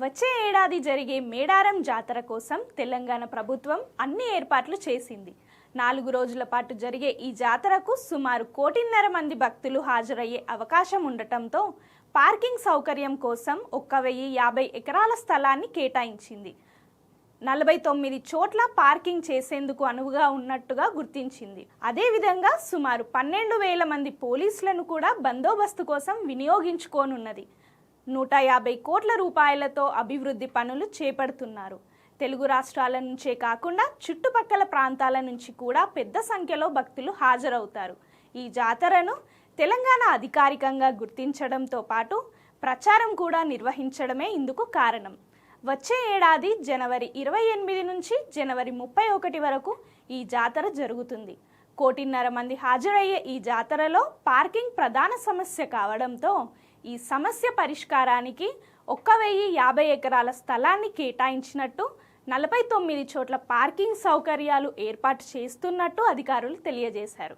వచ్చే ఏడాది జరిగే మేడారం జాతర కోసం తెలంగాణ ప్రభుత్వం అన్ని ఏర్పాట్లు చేసింది. 4 రోజుల పాటు జరిగే ఈ జాతరకు సుమారు 1.5 కోటి మంది భక్తులు హాజరయ్యే అవకాశం ఉండటంతో పార్కింగ్ సౌకర్యం కోసం 1050 ఎకరాల స్థలాన్ని కేటాయించింది. 49 చోట్ల పార్కింగ్ చేసేందుకు అనువుగా ఉన్నట్టుగా గుర్తించింది. అదేవిధంగా సుమారు 12,000 మంది పోలీసులను కూడా బందోబస్తు కోసం వినియోగించుకోనున్నది. 150 కోట్ల రూపాయలతో అభివృద్ధి పనులు చేపడుతున్నారు. తెలుగు రాష్ట్రాల నుంచే కాకుండా చుట్టుపక్కల ప్రాంతాల నుంచి కూడా పెద్ద సంఖ్యలో భక్తులు హాజరవుతారు. ఈ జాతరను తెలంగాణ అధికారికంగా గుర్తించడంతో పాటు ప్రచారం కూడా నిర్వహించడమే ఇందుకు కారణం. వచ్చే ఏడాది జనవరి 28 నుంచి జనవరి 31 వరకు ఈ జాతర జరుగుతుంది. 1.5 కోటి మంది హాజరయ్యే ఈ జాతరలో పార్కింగ్ ప్రధాన సమస్య కావడంతో ఈ సమస్య పరిష్కారానికి 1050 ఎకరాల స్థలాన్ని కేటాయించినట్టు 49 చోట్ల పార్కింగ్ సౌకర్యాలు ఏర్పాటు చేస్తున్నట్టు అధికారులు తెలియజేశారు.